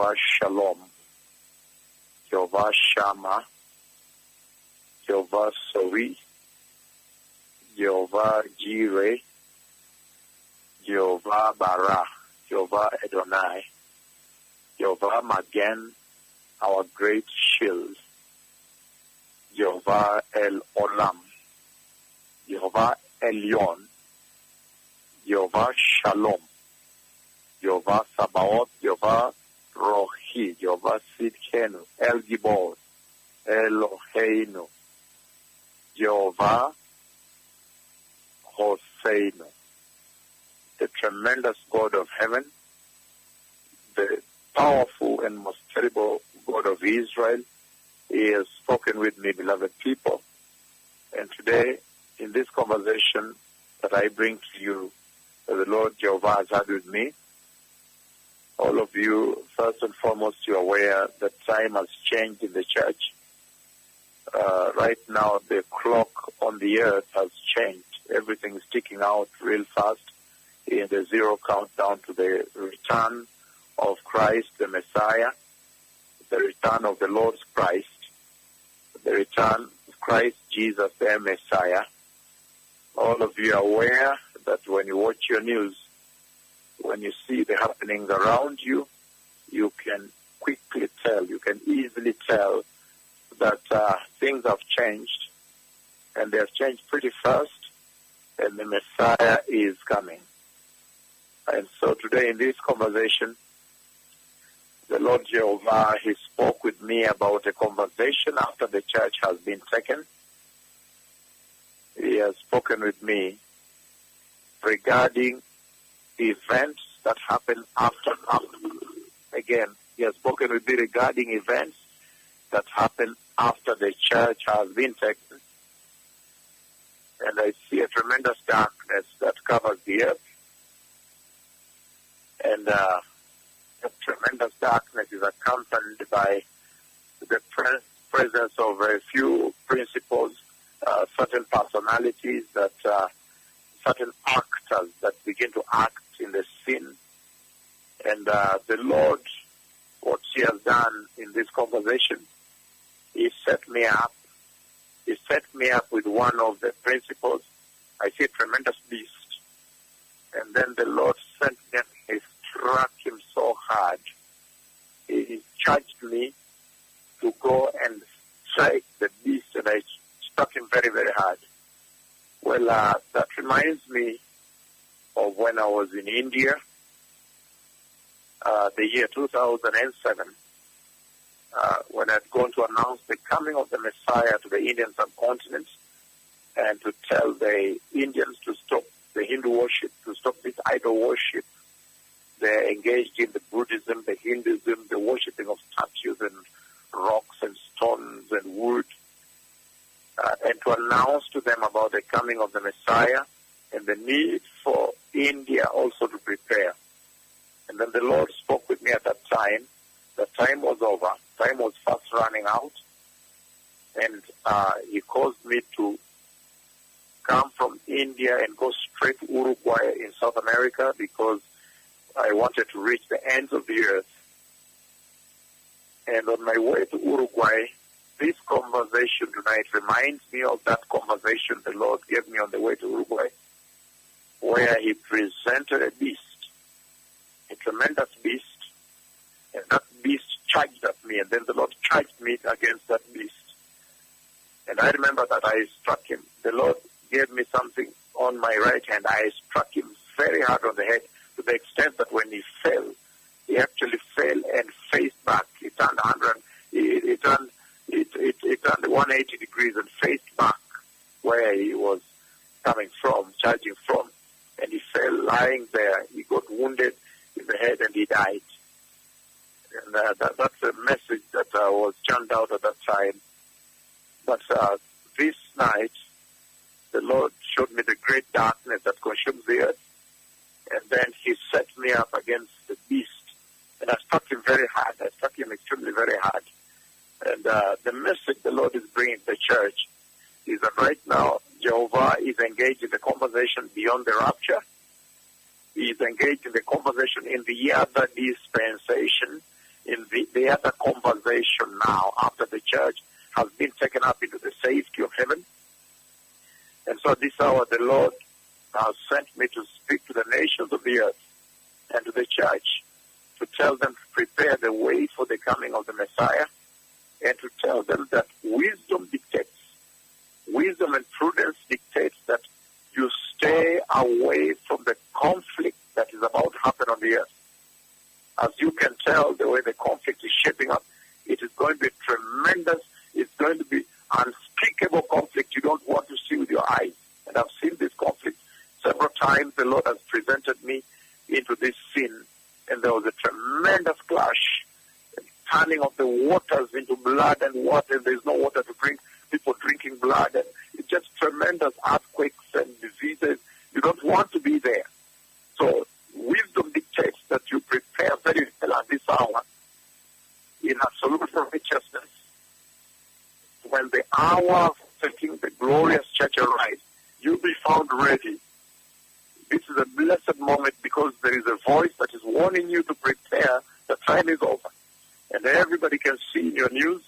Jehovah Shalom, Jehovah Shammah, Jehovah Sori, Jehovah Jireh, Jehovah Barah, Jehovah Adonai, Jehovah Magen, our great shield, Jehovah El Olam, Jehovah Elyon, Jehovah Shalom, Jehovah Sabaoth, Jehovah Rohi, Jehovah Sidkenu, El Gibor, Eloheinu, Jehovah Hoseinu, the tremendous God of heaven, the powerful and most terrible God of Israel. He has spoken with me, beloved people. And today, in this conversation that I bring to you, the Lord Jehovah has had with me, all of you, first and foremost, you're aware that time has changed in the church. Right now, the clock on the earth has changed. Everything is ticking out real fast in the zero countdown to the return of Christ, the Messiah, the return of the Lord Christ, the return of Christ Jesus, the Messiah. All of you are aware that when you watch your news, when you see the happenings around you, you can quickly tell, you can easily tell that things have changed, and they have changed pretty fast, and the Messiah is coming. And so today in this conversation, the Lord Jehovah, He spoke with me about a conversation after the church has been taken. He has spoken with me regarding events that happen after. Again, He has spoken with me regarding events that happen after the church has been taken. And I see a tremendous darkness that covers the earth. And the tremendous darkness is accompanied by the presence of a few principles, certain personalities, that certain actors that begin to act in the scene. And the Lord, what He has done in this conversation, He set me up. He set me up with one of the principles. I see a tremendous beast. And then the Lord sent me, He struck him so hard. He charged me to go and strike the beast, and I struck him very, very hard. Well, that reminds me of when I was in India, the year 2007, when I'd gone to announce the coming of the Messiah to the Indian subcontinent and to tell the Indians to stop the Hindu worship, to stop this idol worship. They're engaged in the Buddhism, the Hinduism, the worshipping of statues and rocks and stones and wood, and to announce to them about the coming of the Messiah and the need for India also to prepare. And then the Lord spoke with me at that time. The time was over. Time was fast running out. And He caused me to come from India and go straight to Uruguay in South America, because I wanted to reach the ends of the earth. And on my way to Uruguay, this conversation tonight reminds me of that conversation the Lord gave me on the way to Uruguay, where He presented a beast, a tremendous beast, and that beast charged at me, and then the Lord charged me against that beast. And I remember that I struck him. The Lord gave me something on my right hand. I struck him very hard on the head, to the extent that when he fell, he actually fell and faced back. He turned 180 degrees and faced back where he was coming from, charging from. And he fell lying there. He got wounded in the head and he died. And that's a message that was churned out at that time. But this night, the Lord showed me the great darkness that consumes the earth. And then He set me up against the beast. And I struck him very hard. I struck him extremely very hard. And the message the Lord is bringing to the church is that right now, Jehovah is engaged in the conversation beyond the rapture. He is engaged in the conversation in the other dispensation, the other conversation now after the church has been taken up into the safety of heaven. And so this hour the Lord has sent me to speak to the nations of the earth and to the church to tell them to prepare the way for the coming of the Messiah, and to tell them that wisdom and prudence dictates that you stay away from the conflict that is about to happen on the earth. As you can tell, the way the conflict is shaping up, it is going to be tremendous. It's going to be unspeakable conflict you don't want to see with your eyes. And I've seen this conflict several times. The Lord has presented me into this scene, and there was a tremendous clash, turning of the waters into blood and water. There's no water to drink, people drinking blood, and it's just tremendous earthquakes and diseases. You don't want to be there. So wisdom dictates that you prepare very well at this hour in absolute righteousness. When the hour of taking the glorious church arrives, you'll be found ready. This is a blessed moment because there is a voice that is warning you to prepare. The time is over. And everybody can see in your news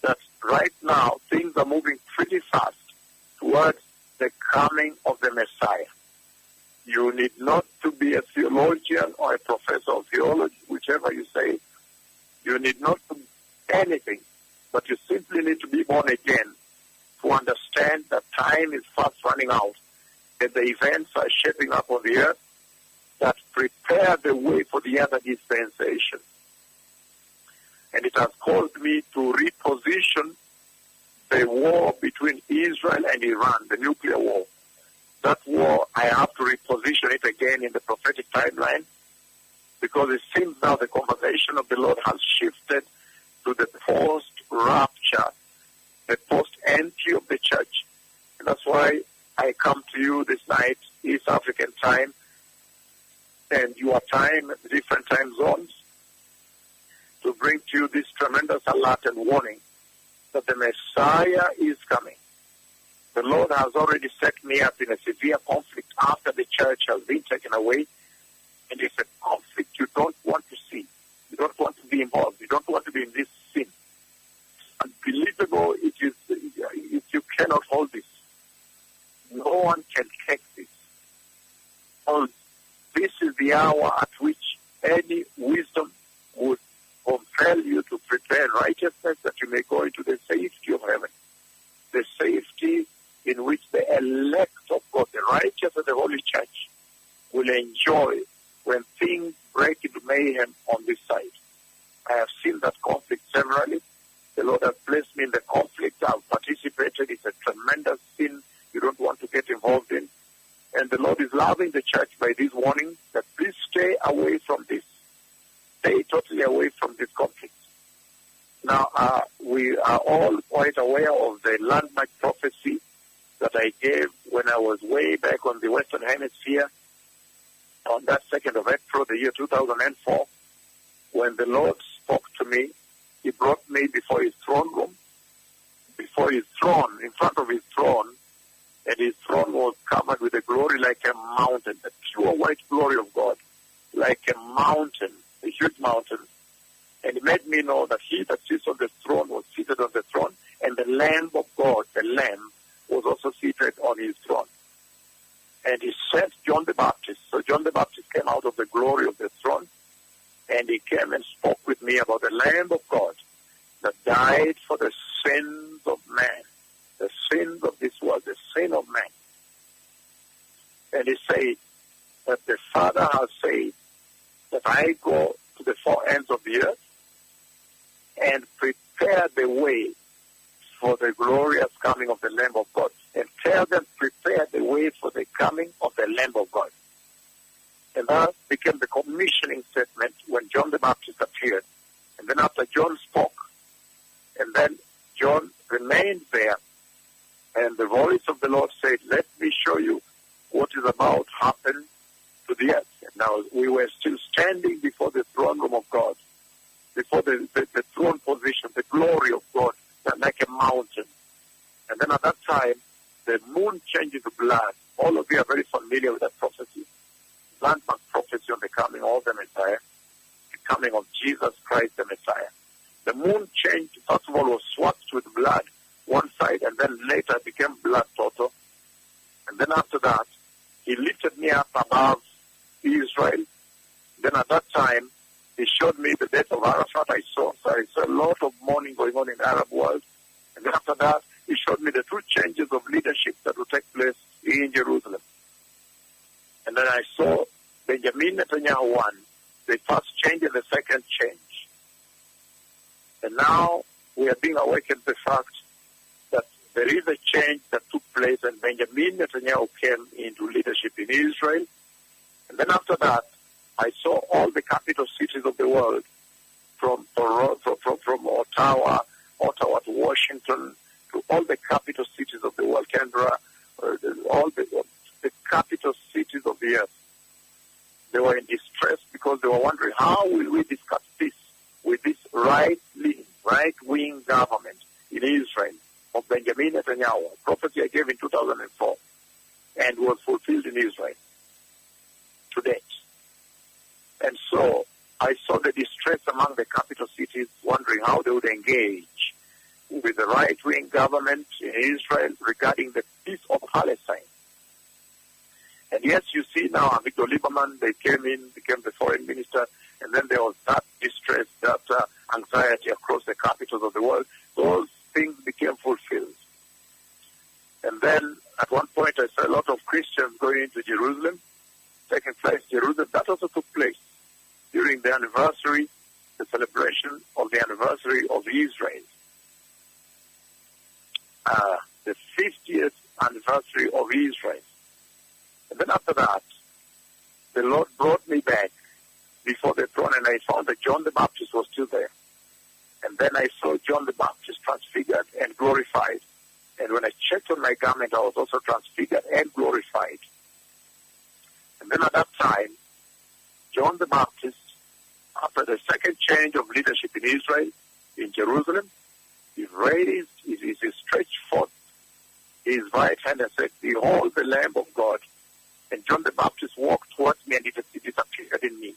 that right now things are moving pretty fast towards the coming of the Messiah. You need not to be a theologian or a professor of theology, whichever you say. You need not to be anything, but you simply need to be born again to understand that time is fast running out, that the events are shaping up on the earth that prepare the way for the other dispensation. And it has caused me to reposition the war between Israel and Iran, the nuclear war. That war, I have to reposition it again in the prophetic timeline, because it seems now the conversation of the Lord has shifted to the post-rapture, the post-entry of the church. And that's why I come to you this night, East African time, and your time, different time zones, to bring to you this tremendous alert and warning that the Messiah is coming. The Lord has already set me up in a severe conflict after the church has been taken away, and it's a conflict you don't want to see. You don't want to be involved. You don't want to be in this sin. Unbelievable it is. You cannot hold this. No one can take this. So this is the hour at which any wisdom would compel you to prepare righteousness that you may go into the safety of heaven. The safety in which the elect of God, the righteous of the Holy Church, will enjoy when things break into mayhem on this side. I have seen that conflict severally. The Lord has placed me in the conflict. I've participated. It's a tremendous sin you don't want to get involved in. And the Lord is loving the church by this warning that please stay away from this. Stay totally away from this conflict. Now, we are all quite aware of the landmark prophecy that I gave when I was way back on the Western Hemisphere on that 2nd of April, the year 2004, when the Lord spoke to me. He brought me before his throne room, before his throne, in front of his throne, and his throne was covered with a glory like a mountain, the pure white glory of God, like a mountain, a huge mountain. And he made me know that he that sits on the throne was seated on the throne, and the Lamb of God, the Lamb, was also seated on his throne. And he sent John the Baptist. So John the Baptist came out of the glory of the throne, and he came and spoke with me about the Lamb of God that died for the sins of man, the sins of this world, the sin of man. And he said that the Father has said that I go to the four ends of the earth and prepare the way for the glorious coming of the Lamb of God, and tell them, prepare the way for the coming of the Lamb of God. And that became the commissioning statement when John the Baptist appeared. And then after John spoke, and then John remained there, and the voice of the Lord said, let me show you what is about to happen to the earth. And now we were still standing before the throne room of God, before the throne position, the glory of God, like a mountain. And then at that time, the moon changed into blood. All of you are very familiar with that prophecy. Landmark prophecy on the coming of the Messiah. It coming of Jesus Christ the Messiah. The moon changed, first of all, was swathed with blood, one side, and then later became blood total. And then after that, he lifted me up above Israel. Then at that time, he showed me the death of Arafat. I saw a lot of mourning going on in the Arab world. And then after that, he showed me the two changes of leadership that will take place in Jerusalem. And then I saw Benjamin Netanyahu won, the first change and the second change. And now we are being awakened to the fact that there is a change that took place and Benjamin Netanyahu came into leadership in Israel. And then after that, I saw all the capital cities of the world, from Ottawa to Washington, to all the capital cities of the world, Canberra, all the capital cities of the earth. They were in distress because they were wondering, how will we discuss this with this right-wing government in Israel of Benjamin Netanyahu, a prophecy I gave in 2004, and was fulfilled in Israel to date. And so I saw the distress among the capital cities, wondering how they would engage with the right-wing government in Israel regarding the peace of Palestine. And yes, you see now, Victor Lieberman, they came in, became the foreign minister, and then there was that distress, that anxiety across the capitals of the world. Those things became fulfilled. And then at one point I saw a lot of Christians going into Jerusalem, taking place in Jerusalem. That also took place during the anniversary, the celebration of the anniversary of Israel. The 50th anniversary of Israel. And then after that, the Lord brought me back before the throne, and I found that John the Baptist was still there. And then I saw John the Baptist transfigured and glorified. And when I checked on my garment, I was also transfigured and glorified. And then at that time, John the Baptist, after the second change of leadership in Israel, in Jerusalem, he raised, he stretched forth his right hand and said, "Behold the Lamb of God." And John the Baptist walked towards me and it disappeared in me.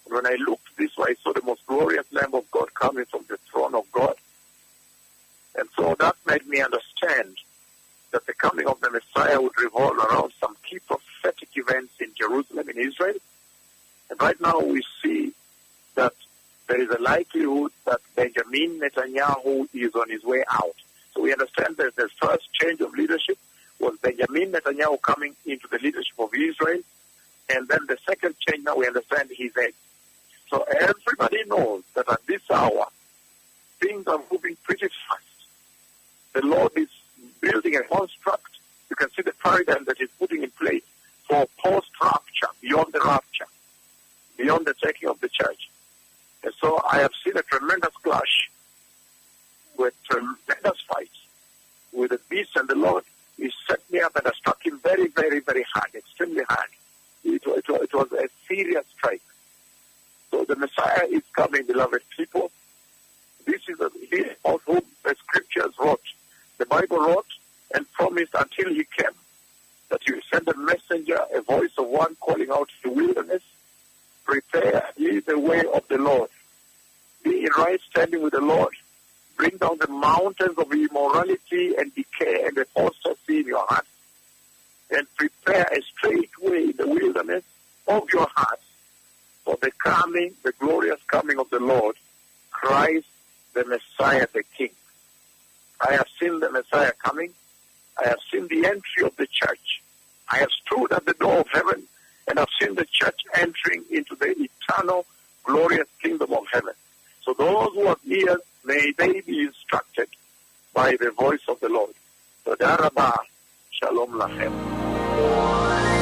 And when I looked this way, I saw the most glorious Lamb of God coming from the throne of God. And so that made me understand that the coming of the Messiah would revolve around some key prophetic events in Jerusalem, in Israel. And right now we see that there is a likelihood that Benjamin Netanyahu is on his way out. So we understand that the first change of leadership was Benjamin Netanyahu coming into the leadership of Israel. And then the second change, now we understand his end. So everybody knows that at this hour, things are moving pretty fast. The Lord is building a construct. You can see the paradigm that he's putting in place for post-rapture, beyond the rapture, beyond the taking of the church. And so I have seen a tremendous clash, with tremendous fights with the beast, and the Lord, he set me up and I struck him very, very, very hard, extremely hard. It was a serious strike. So the Messiah is coming, beloved people. This is he of whom the scriptures wrote. The Bible wrote and promised until he came that he will send a messenger, a voice of one calling out to the wilderness, prepare ye the way of the Lord. Be in right standing with the Lord. Bring down the mountains of immorality and decay and apostasy in your heart. And prepare a straight way in the wilderness of your heart for the coming, the glorious coming of the Lord, Christ, the Messiah, the King. I have seen the Messiah coming. I have seen the entry of the church. I have stood at the door of heaven and have seen the church entering into the eternal, glorious kingdom of heaven. So those who have ears, may they be instructed by the voice of the Lord. So, Shalom Lachem.